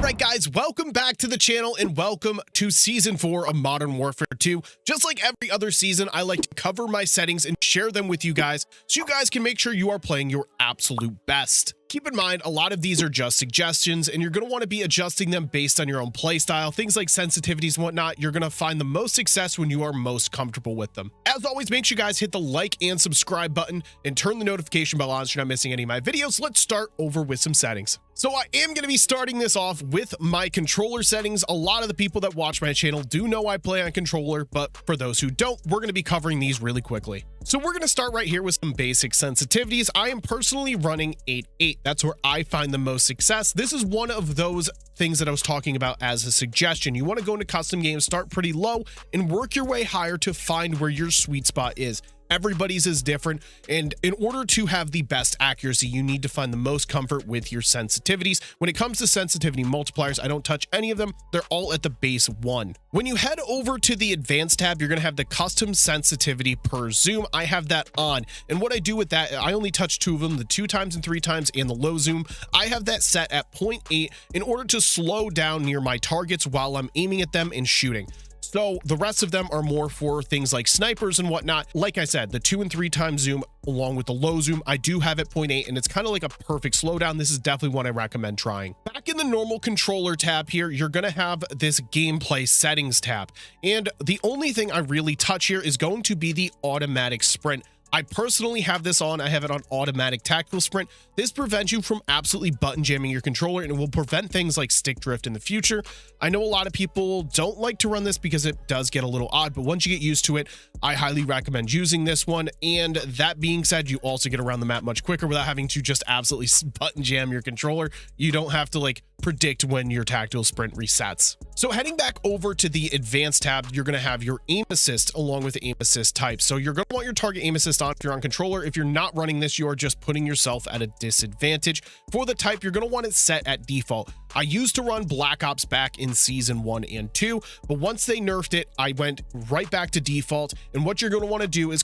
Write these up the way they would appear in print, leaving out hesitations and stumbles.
Alright guys, welcome back to the channel and welcome to Season 4 of Modern Warfare 2. Just like every other season, I like to cover my settings and share them with you guys so you guys can make sure you are playing your absolute best. Keep in mind, a lot of these are just suggestions and you're going to want to be adjusting them based on your own playstyle. Things like sensitivities and whatnot, you're going to find the most success when you are most comfortable with them. As always, make sure you guys hit the like and subscribe button and turn the notification bell on so you're not missing any of my videos. Let's start over with some settings. So I am going to be starting this off with my controller settings. A lot of the people that watch my channel do know I play on controller, but for those who don't, we're going to be covering these really quickly. So we're going to start right here with some basic sensitivities. I am personally running 8.8. That's where I find the most success. This is one of those things that I was talking about as a suggestion. You want to go into custom games, start pretty low and work your way higher to find where your sweet spot is. Everybody's is different, and in order to have the best accuracy, you need to find the most comfort with your sensitivities. When it comes to sensitivity multipliers, I don't touch any of them. They're all at the base 1. When you head over to the advanced tab, you're going to have the custom sensitivity per zoom. I have that on, and what I do with that, I only touch 2 of them, the 2 times and 3 times and the low zoom. I have that set at 0.8 in order to slow down near my targets while I'm aiming at them and shooting. So the rest of them are more for things like snipers and whatnot. Like I said, the 2 and 3 times zoom along with the low zoom, I do have at 0.8 and it's kind of like a perfect slowdown. This is definitely one I recommend trying. Back in the normal controller tab here, you're going to have this gameplay settings tab. And the only thing I really touch here is going to be the automatic sprint. I personally have this on. I have it on automatic tactical sprint. This prevents you from absolutely button jamming your controller and it will prevent things like stick drift in the future. I know a lot of people don't like to run this because it does get a little odd, but once you get used to it, I highly recommend using this one. And that being said, you also get around the map much quicker without having to just absolutely button jam your controller. You don't have to like predict when your tactical sprint resets. So heading back over to the advanced tab, you're going to have your aim assist along with the aim assist type. So you're going to want your target aim assist on if you're on controller. If you're not running this, you are just putting yourself at a disadvantage. For the type, you're going to want it set at default. I used to run Black Ops back in season 1 and 2, but once they nerfed it, I went right back to default. And what you're going to want to do is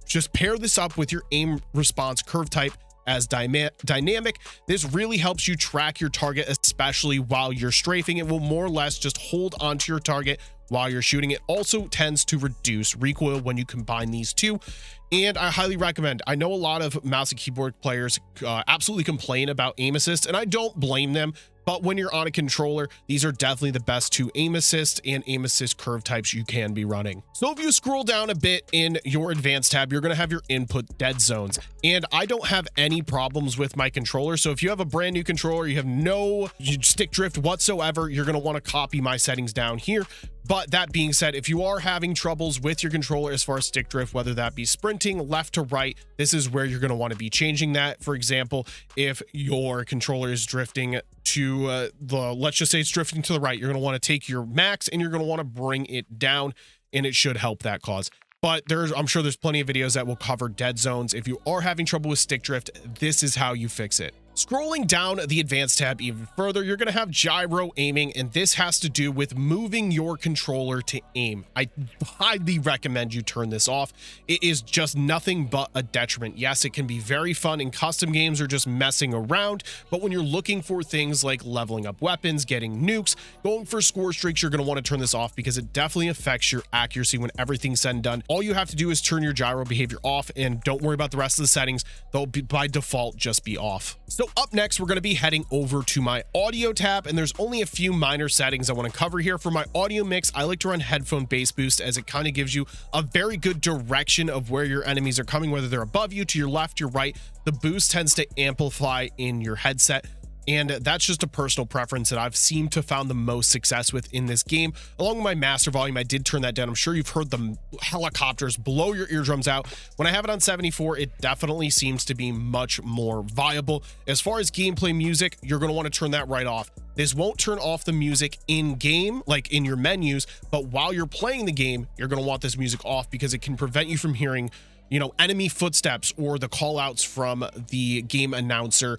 just pair this up with your aim response curve type as dynamic. This really helps you track your target, especially while you're strafing. It will more or less just hold onto your target while you're shooting. It also tends to reduce recoil when you combine these two, and I highly recommend. I know a lot of mouse and keyboard players absolutely complain about aim assist, and I don't blame them. But when you're on a controller, these are definitely the best 2 aim assist and aim assist curve types you can be running. So if you scroll down a bit in your advanced tab, you're going to have your input dead zones. And I don't have any problems with my controller. So if you have a brand new controller, you have no stick drift whatsoever, you're going to want to copy my settings down here. But that being said, if you are having troubles with your controller as far as stick drift, whether that be sprinting left to right, this is where you're going to want to be changing that. For example, if your controller is drifting to let's just say it's drifting to the right, you're going to want to take your max and you're going to want to bring it down, and it should help that cause. But I'm sure there's plenty of videos that will cover dead zones. If you are having trouble with stick drift, this is how you fix it. Scrolling down the advanced tab even further, you're going to have gyro aiming, and this has to do with moving your controller to aim. I highly recommend you turn this off. It is just nothing but a detriment. Yes, it can be very fun in custom games or just messing around, but when you're looking for things like leveling up weapons, getting nukes, going for score streaks, you're going to want to turn this off because it definitely affects your accuracy when everything's said and done. All you have to do is turn your gyro behavior off, and don't worry about the rest of the settings. They'll be by default just be off. So up next, we're going to be heading over to my audio tab, and there's only a few minor settings I want to cover here. For my audio mix, I like to run headphone bass boost, as it kind of gives you a very good direction of where your enemies are coming, whether they're above you, to your left, your right. The boost tends to amplify in your headset, and that's just a personal preference that I've seemed to found the most success with in this game. Along with my master volume, I did turn that down. I'm sure you've heard the helicopters blow your eardrums out. When I have it on 74, it definitely seems to be much more viable. As far as gameplay music, you're going to want to turn that right off. This won't turn off the music in game, like in your menus, but while you're playing the game, you're going to want this music off because it can prevent you from hearing you know, enemy footsteps or the call outs from the game announcer.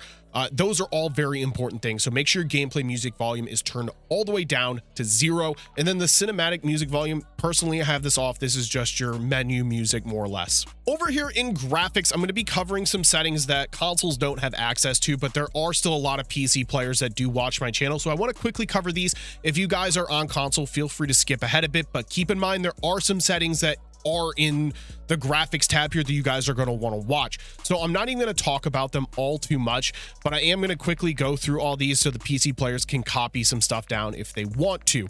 Those are all very important things. So make sure your gameplay music volume is turned all the way down to 0. And then the cinematic music volume, personally, I have this off. This is just your menu music, more or less. Over here in graphics, I'm going to be covering some settings that consoles don't have access to, but there are still a lot of PC players that do watch my channel. So I want to quickly cover these. If you guys are on console, feel free to skip ahead a bit, but keep in mind there are some settings that are in the graphics tab here that you guys are going to want to watch. So I'm not even going to talk about them all too much, but I am going to quickly go through all these so the PC players can copy some stuff down if they want to.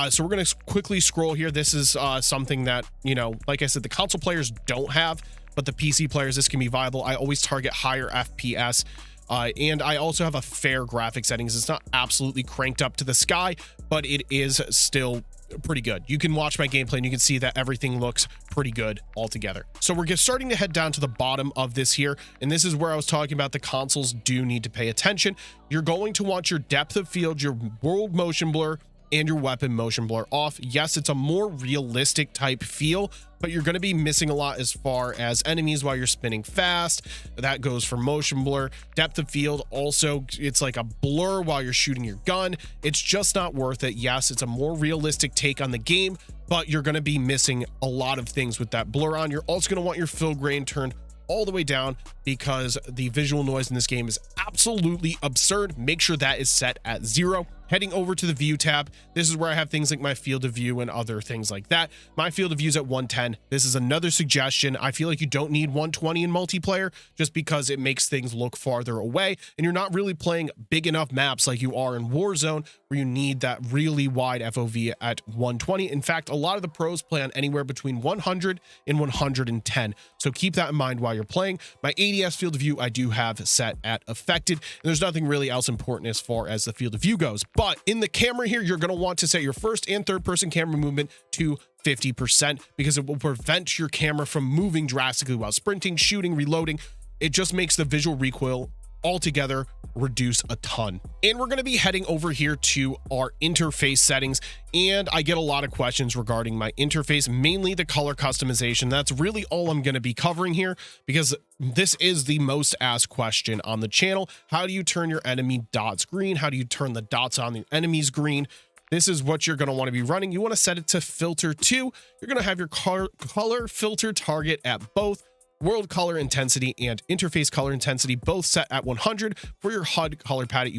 So we're going to quickly scroll here. This is something that, you know, like I said, the console players don't have, but the PC players, this can be viable. I always target higher FPS. And I also have a fair graphic settings. It's not absolutely cranked up to the sky, but it is still pretty good. You can watch my gameplay and you can see that everything looks pretty good altogether. So we're starting to head down to the bottom of this here, and this is where I was talking about the consoles do need to pay attention. You're going to want your depth of field, your world motion blur, and your weapon motion blur off. Yes, it's a more realistic type feel, but you're going to be missing a lot as far as enemies while you're spinning fast. That goes for motion blur. Depth of field, also, it's like a blur while you're shooting your gun. It's just not worth it. Yes, it's a more realistic take on the game, but you're going to be missing a lot of things with that blur on. You're also going to want your fill grain turned all the way down because the visual noise in this game is absolutely absurd. Make sure that is set at 0. Heading over to the view tab, this is where I have things like my field of view and other things like that. My field of view is at 110. This is another suggestion. I feel like you don't need 120 in multiplayer just because it makes things look farther away and you're not really playing big enough maps like you are in Warzone where you need that really wide FOV at 120. In fact, a lot of the pros play on anywhere between 100 and 110. So keep that in mind while you're playing. My ADS field of view I do have set at affected. And there's nothing really else important as far as the field of view goes. But in the camera here, you're going to want to set your first and third person camera movement to 50% because it will prevent your camera from moving drastically while sprinting, shooting, reloading. It just makes the visual recoil altogether reduce a ton. And we're going to be heading over here to our interface settings, and I get a lot of questions regarding my interface, mainly the color customization. That's really all I'm going to be covering here because this is the most asked question on the channel. How do you turn your enemy dots green? How do you turn the dots on the enemies green? This is what you're going to want to be running. You want to set it to filter 2. You're going to have your color filter target at both. World color intensity and interface color intensity both set at 100. For your HUD color palette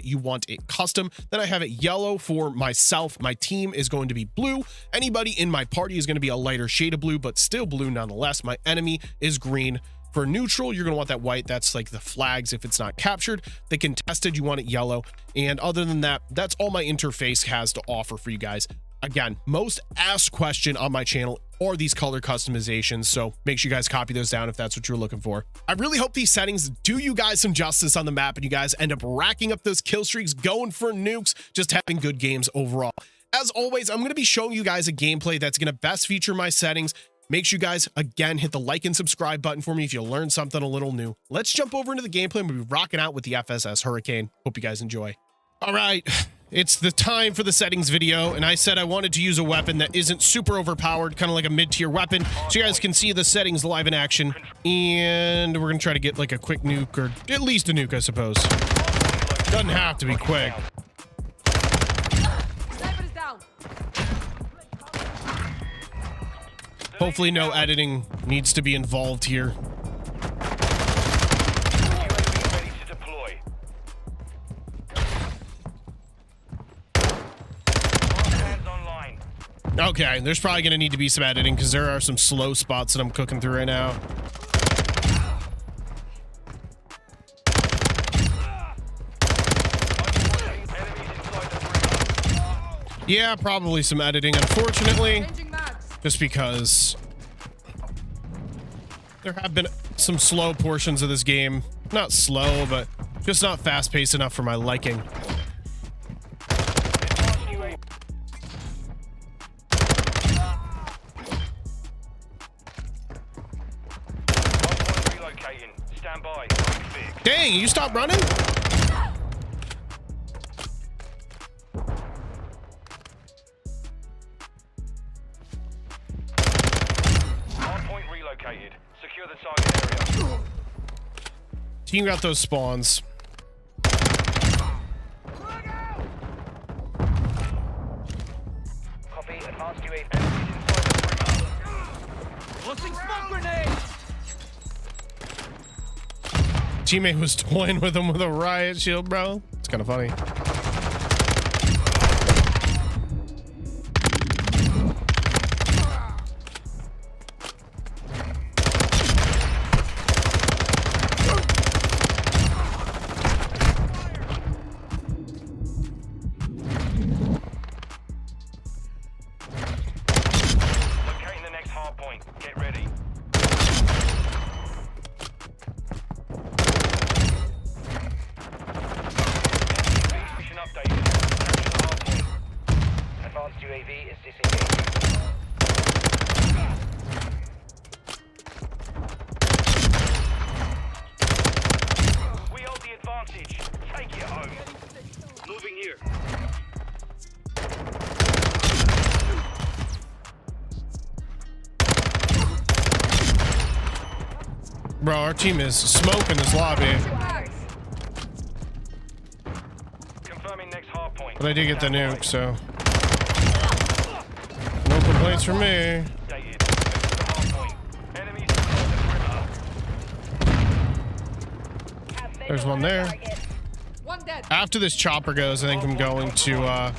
you want it custom. Then I have it yellow for myself. My team is going to be blue. Anybody in my party is going to be a lighter shade of blue, but still blue nonetheless. My enemy is green. For neutral, you're going to want that white. That's like the flags if it's not captured. The contested, you want it yellow. And other than that, that's all my interface has to offer for you guys. Again, most asked question on my channel are these color customizations, so make sure you guys copy those down if that's what you're looking for. I really hope these settings do you guys some justice on the map and you guys end up racking up those kill streaks, going for nukes, just having good games overall. As always, I'm going to be showing you guys a gameplay that's going to best feature my settings. Make sure you guys, again, hit the like and subscribe button for me if you learned something a little new. Let's jump over into the gameplay and we'll be rocking out with the FSS Hurricane. Hope you guys enjoy. All right. It's the time for the settings video, and I said I wanted to use a weapon that isn't super overpowered, kind of like a mid-tier weapon, so you guys can see the settings live in action. And we're gonna try to get like a quick nuke, or at least a nuke, I suppose. Doesn't have to be quick. Hopefully no editing needs to be involved here. Okay, there's probably going to need to be some editing because there are some slow spots that I'm cooking through right now. Yeah, probably some editing, unfortunately, just because there have been some slow portions of this game. Not slow, but just not fast-paced enough for my liking. Dang, you stopped running? Hardpoint relocated. Team got those spawns. Copy, advanced UAV inside the perimeter. Launching smoke grenade! Teammate was toying with him with a riot shield, bro. It's kind of funny. Locating the next hard point. Get ready. Mission updated. Capture the hard point. Advanced UAV is disengaged. We hold the advantage. Take it home. Moving here. Bro, our team is smoking this lobby. Confirming next hard point. But I did get the nuke, so no complaints from me. Updated. The hard point. Enemies inside the perimeter. There's one there. One dead. After this chopper goes, I think I'm going to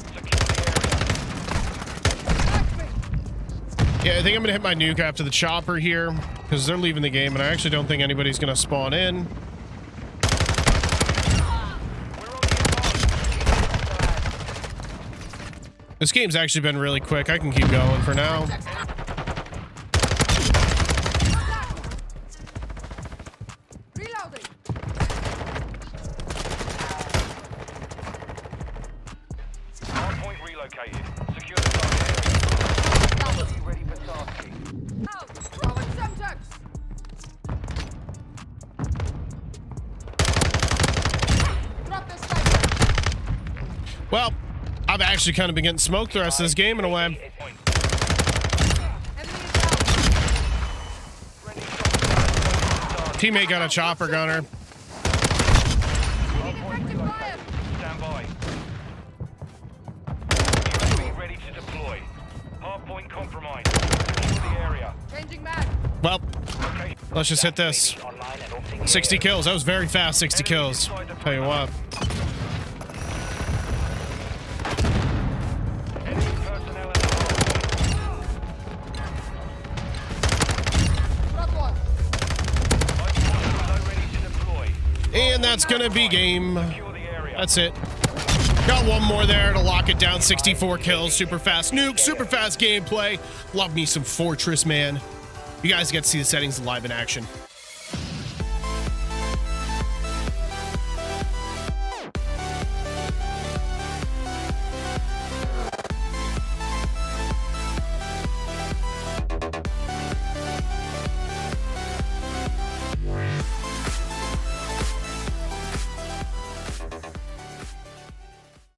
yeah, I think I'm gonna hit my nuke after the chopper here, because they're leaving the game, and I actually don't think anybody's gonna spawn in. This game's actually been really quick. I can keep going for now. Reloading. Hard point relocated. Secure the target area. Ready for tasking. Out. Throwing Semtex. Drop this sniper. Well, I've actually kind of been getting smoked the rest of this game in a way. Enemy is down. Teammate got a chopper gunner. Taking effective fire. Stand by. UAV ready to deploy. Hard point compromised. Secure the area. Changing mag. Well, Okay. let's just hit this. 60 kills. That was very fast, 60 kills. Tell you what. Enemy personnel in the hard point. Drop one. Hard ready to deploy. And that's gonna be game. Secure the area. That's it. Got one more there to lock it down. 64 kills. Super fast nuke. Super fast gameplay. Love me some Fortress, man. You guys get to see the settings live in action.